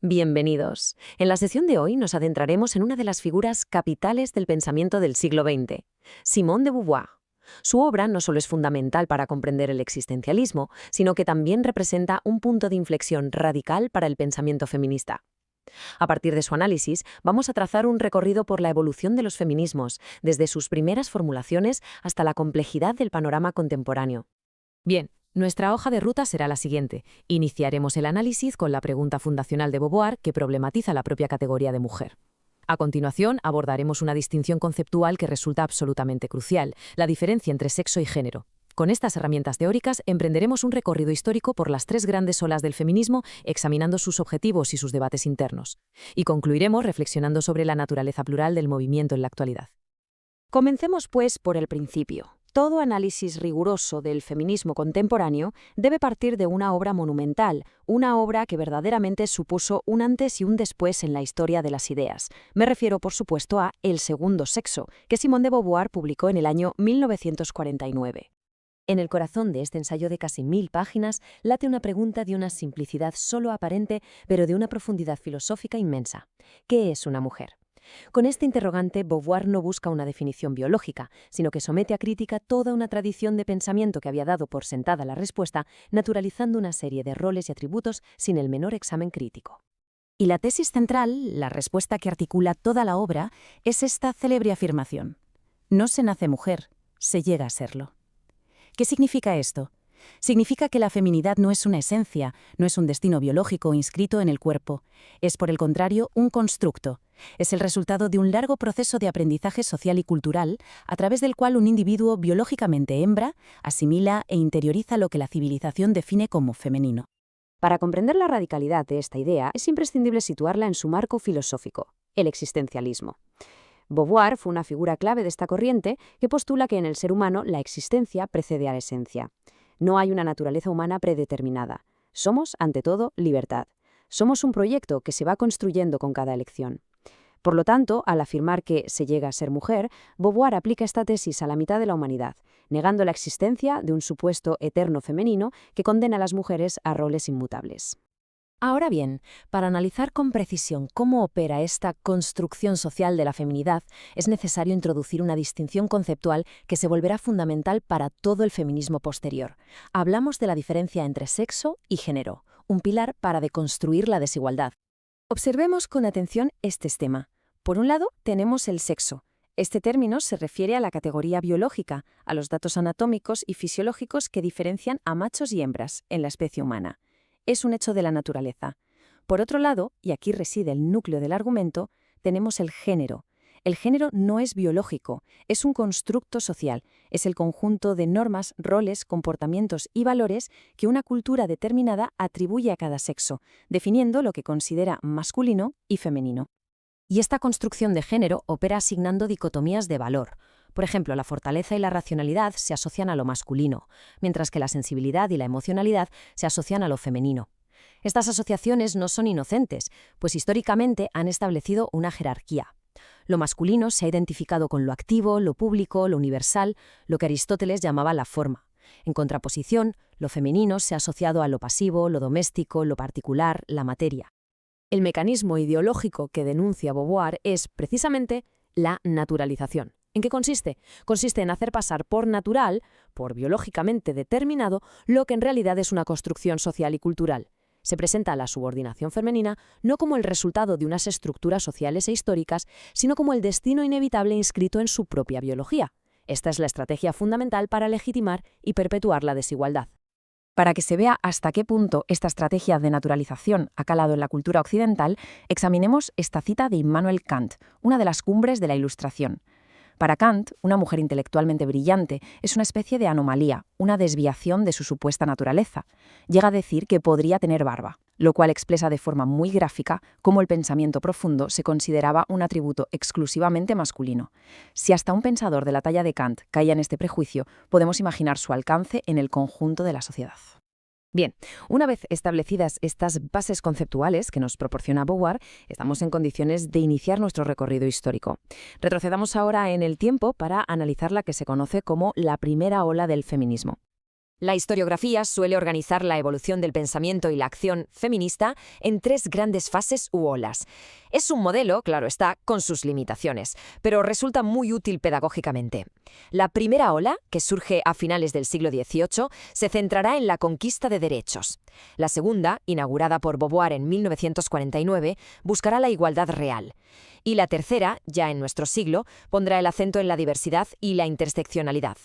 Bienvenidos. En la sesión de hoy nos adentraremos en una de las figuras capitales del pensamiento del siglo XX, Simone de Beauvoir. Su obra no solo es fundamental para comprender el existencialismo, sino que también representa un punto de inflexión radical para el pensamiento feminista. A partir de su análisis, vamos a trazar un recorrido por la evolución de los feminismos, desde sus primeras formulaciones hasta la complejidad del panorama contemporáneo. Bien, nuestra hoja de ruta será la siguiente. Iniciaremos el análisis con la pregunta fundacional de Beauvoir que problematiza la propia categoría de mujer. A continuación, abordaremos una distinción conceptual que resulta absolutamente crucial, la diferencia entre sexo y género. Con estas herramientas teóricas emprenderemos un recorrido histórico por las tres grandes olas del feminismo, examinando sus objetivos y sus debates internos. Y concluiremos reflexionando sobre la naturaleza plural del movimiento en la actualidad. Comencemos, pues, por el principio. Todo análisis riguroso del feminismo contemporáneo debe partir de una obra monumental, una obra que verdaderamente supuso un antes y un después en la historia de las ideas. Me refiero, por supuesto, a El segundo sexo, que Simone de Beauvoir publicó en el año 1949. En el corazón de este ensayo de casi 1000 páginas late una pregunta de una simplicidad solo aparente, pero de una profundidad filosófica inmensa. ¿Qué es una mujer? Con este interrogante, Beauvoir no busca una definición biológica, sino que somete a crítica toda una tradición de pensamiento que había dado por sentada la respuesta, naturalizando una serie de roles y atributos sin el menor examen crítico. Y la tesis central, la respuesta que articula toda la obra, es esta célebre afirmación: no se nace mujer, se llega a serlo. ¿Qué significa esto? Significa que la feminidad no es una esencia, no es un destino biológico inscrito en el cuerpo. Es, por el contrario, un constructo. Es el resultado de un largo proceso de aprendizaje social y cultural, a través del cual un individuo biológicamente hembra asimila e interioriza lo que la civilización define como femenino. Para comprender la radicalidad de esta idea, es imprescindible situarla en su marco filosófico, el existencialismo. Beauvoir fue una figura clave de esta corriente que postula que en el ser humano la existencia precede a la esencia. No hay una naturaleza humana predeterminada. Somos, ante todo, libertad. Somos un proyecto que se va construyendo con cada elección. Por lo tanto, al afirmar que se llega a ser mujer, Beauvoir aplica esta tesis a la mitad de la humanidad, negando la existencia de un supuesto eterno femenino que condena a las mujeres a roles inmutables. Ahora bien, para analizar con precisión cómo opera esta construcción social de la feminidad, es necesario introducir una distinción conceptual que se volverá fundamental para todo el feminismo posterior. Hablamos de la diferencia entre sexo y género, un pilar para deconstruir la desigualdad. Observemos con atención este esquema. Por un lado, tenemos el sexo. Este término se refiere a la categoría biológica, a los datos anatómicos y fisiológicos que diferencian a machos y hembras en la especie humana. Es un hecho de la naturaleza. Por otro lado, y aquí reside el núcleo del argumento, tenemos el género. El género no es biológico, es un constructo social, es el conjunto de normas, roles, comportamientos y valores que una cultura determinada atribuye a cada sexo, definiendo lo que considera masculino y femenino. Y esta construcción de género opera asignando dicotomías de valor. Por ejemplo, la fortaleza y la racionalidad se asocian a lo masculino, mientras que la sensibilidad y la emocionalidad se asocian a lo femenino. Estas asociaciones no son inocentes, pues históricamente han establecido una jerarquía. Lo masculino se ha identificado con lo activo, lo público, lo universal, lo que Aristóteles llamaba la forma. En contraposición, lo femenino se ha asociado a lo pasivo, lo doméstico, lo particular, la materia. El mecanismo ideológico que denuncia Beauvoir es, precisamente, la naturalización. ¿En qué consiste? Consiste en hacer pasar por natural, por biológicamente determinado, lo que en realidad es una construcción social y cultural. Se presenta la subordinación femenina no como el resultado de unas estructuras sociales e históricas, sino como el destino inevitable inscrito en su propia biología. Esta es la estrategia fundamental para legitimar y perpetuar la desigualdad. Para que se vea hasta qué punto esta estrategia de naturalización ha calado en la cultura occidental, examinemos esta cita de Immanuel Kant, una de las cumbres de la Ilustración. Para Kant, una mujer intelectualmente brillante es una especie de anomalía, una desviación de su supuesta naturaleza. Llega a decir que podría tener barba, lo cual expresa de forma muy gráfica cómo el pensamiento profundo se consideraba un atributo exclusivamente masculino. Si hasta un pensador de la talla de Kant caía en este prejuicio, podemos imaginar su alcance en el conjunto de la sociedad. Bien, una vez establecidas estas bases conceptuales que nos proporciona Beauvoir, estamos en condiciones de iniciar nuestro recorrido histórico. Retrocedamos ahora en el tiempo para analizar la que se conoce como la primera ola del feminismo. La historiografía suele organizar la evolución del pensamiento y la acción feminista en tres grandes fases u olas. Es un modelo, claro está, con sus limitaciones, pero resulta muy útil pedagógicamente. La primera ola, que surge a finales del siglo XVIII, se centrará en la conquista de derechos. La segunda, inaugurada por Beauvoir en 1949, buscará la igualdad real. Y la tercera, ya en nuestro siglo, pondrá el acento en la diversidad y la interseccionalidad.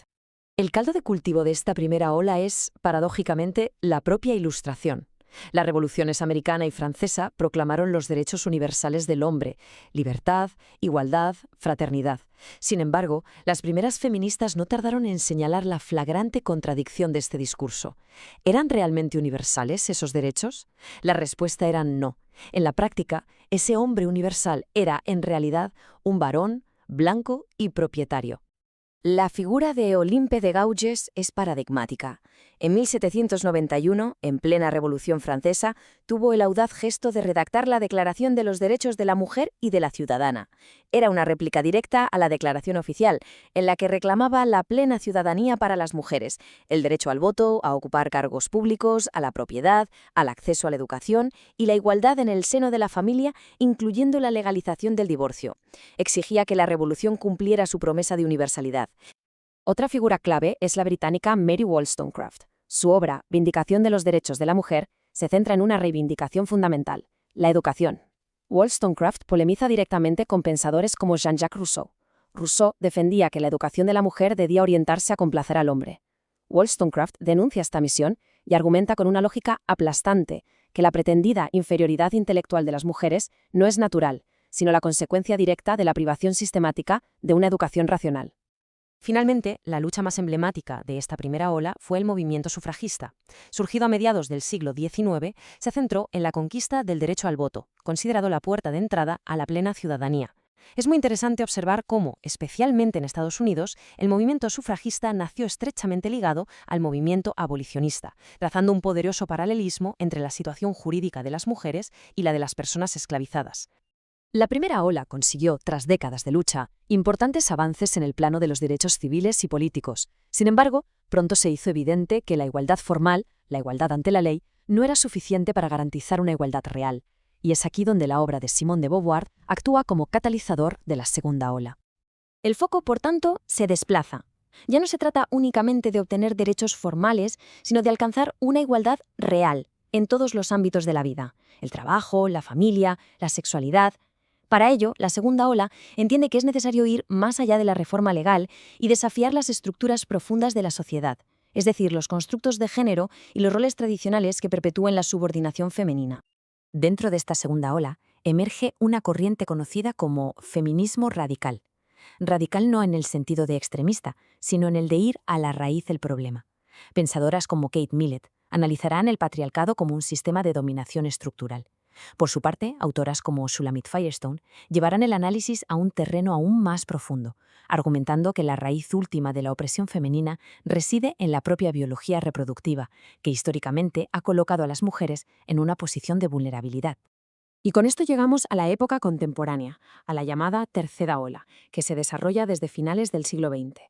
El caldo de cultivo de esta primera ola es, paradójicamente, la propia Ilustración. Las revoluciones americana y francesa proclamaron los derechos universales del hombre: libertad, igualdad, fraternidad. Sin embargo, las primeras feministas no tardaron en señalar la flagrante contradicción de este discurso. ¿Eran realmente universales esos derechos? La respuesta era no. En la práctica, ese hombre universal era, en realidad, un varón, blanco y propietario. La figura de Olympe de Gouges es paradigmática. En 1791, en plena Revolución Francesa, tuvo el audaz gesto de redactar la Declaración de los Derechos de la Mujer y de la Ciudadana. Era una réplica directa a la Declaración oficial, en la que reclamaba la plena ciudadanía para las mujeres, el derecho al voto, a ocupar cargos públicos, a la propiedad, al acceso a la educación y la igualdad en el seno de la familia, incluyendo la legalización del divorcio. Exigía que la revolución cumpliera su promesa de universalidad. Otra figura clave es la británica Mary Wollstonecraft. Su obra, Vindicación de los Derechos de la Mujer, se centra en una reivindicación fundamental: la educación. Wollstonecraft polemiza directamente con pensadores como Jean-Jacques Rousseau. Rousseau defendía que la educación de la mujer debía orientarse a complacer al hombre. Wollstonecraft denuncia esta misión y argumenta con una lógica aplastante que la pretendida inferioridad intelectual de las mujeres no es natural, sino la consecuencia directa de la privación sistemática de una educación racional. Finalmente, la lucha más emblemática de esta primera ola fue el movimiento sufragista. Surgido a mediados del siglo XIX, se centró en la conquista del derecho al voto, considerado la puerta de entrada a la plena ciudadanía. Es muy interesante observar cómo, especialmente en Estados Unidos, el movimiento sufragista nació estrechamente ligado al movimiento abolicionista, trazando un poderoso paralelismo entre la situación jurídica de las mujeres y la de las personas esclavizadas. La primera ola consiguió, tras décadas de lucha, importantes avances en el plano de los derechos civiles y políticos. Sin embargo, pronto se hizo evidente que la igualdad formal, la igualdad ante la ley, no era suficiente para garantizar una igualdad real. Y es aquí donde la obra de Simone de Beauvoir actúa como catalizador de la segunda ola. El foco, por tanto, se desplaza. Ya no se trata únicamente de obtener derechos formales, sino de alcanzar una igualdad real en todos los ámbitos de la vida: el trabajo, la familia, la sexualidad. Para ello, la segunda ola entiende que es necesario ir más allá de la reforma legal y desafiar las estructuras profundas de la sociedad, es decir, los constructos de género y los roles tradicionales que perpetúen la subordinación femenina. Dentro de esta segunda ola, emerge una corriente conocida como feminismo radical. Radical no en el sentido de extremista, sino en el de ir a la raíz del problema. Pensadoras como Kate Millett analizarán el patriarcado como un sistema de dominación estructural. Por su parte, autoras como Shulamit Firestone llevarán el análisis a un terreno aún más profundo, argumentando que la raíz última de la opresión femenina reside en la propia biología reproductiva, que históricamente ha colocado a las mujeres en una posición de vulnerabilidad. Y con esto llegamos a la época contemporánea, a la llamada tercera ola, que se desarrolla desde finales del siglo XX.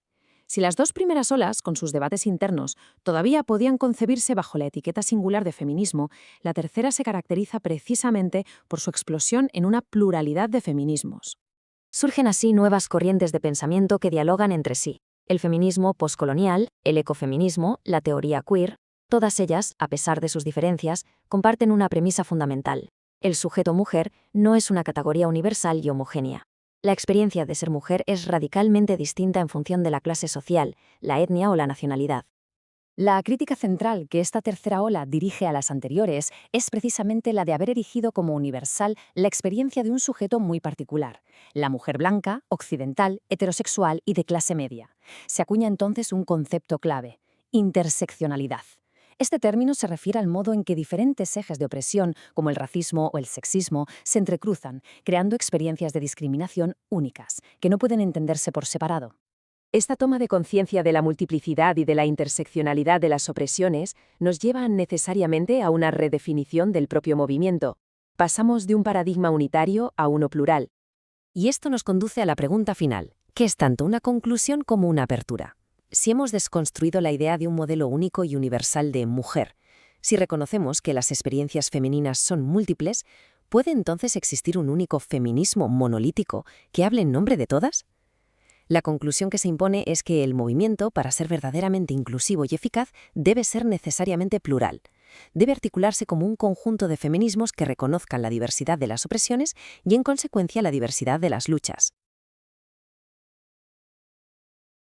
Si las dos primeras olas, con sus debates internos, todavía podían concebirse bajo la etiqueta singular de feminismo, la tercera se caracteriza precisamente por su explosión en una pluralidad de feminismos. Surgen así nuevas corrientes de pensamiento que dialogan entre sí: el feminismo postcolonial, el ecofeminismo, la teoría queer. Todas ellas, a pesar de sus diferencias, comparten una premisa fundamental: el sujeto mujer no es una categoría universal y homogénea. La experiencia de ser mujer es radicalmente distinta en función de la clase social, la etnia o la nacionalidad. La crítica central que esta tercera ola dirige a las anteriores es precisamente la de haber erigido como universal la experiencia de un sujeto muy particular: la mujer blanca, occidental, heterosexual y de clase media. Se acuña entonces un concepto clave: interseccionalidad. Este término se refiere al modo en que diferentes ejes de opresión, como el racismo o el sexismo, se entrecruzan, creando experiencias de discriminación únicas, que no pueden entenderse por separado. Esta toma de conciencia de la multiplicidad y de la interseccionalidad de las opresiones nos lleva necesariamente a una redefinición del propio movimiento. Pasamos de un paradigma unitario a uno plural. Y esto nos conduce a la pregunta final: ¿qué es tanto una conclusión como una apertura? Si hemos desconstruido la idea de un modelo único y universal de mujer, si reconocemos que las experiencias femeninas son múltiples, ¿puede entonces existir un único feminismo monolítico que hable en nombre de todas? La conclusión que se impone es que el movimiento, para ser verdaderamente inclusivo y eficaz, debe ser necesariamente plural. Debe articularse como un conjunto de feminismos que reconozcan la diversidad de las opresiones y, en consecuencia, la diversidad de las luchas.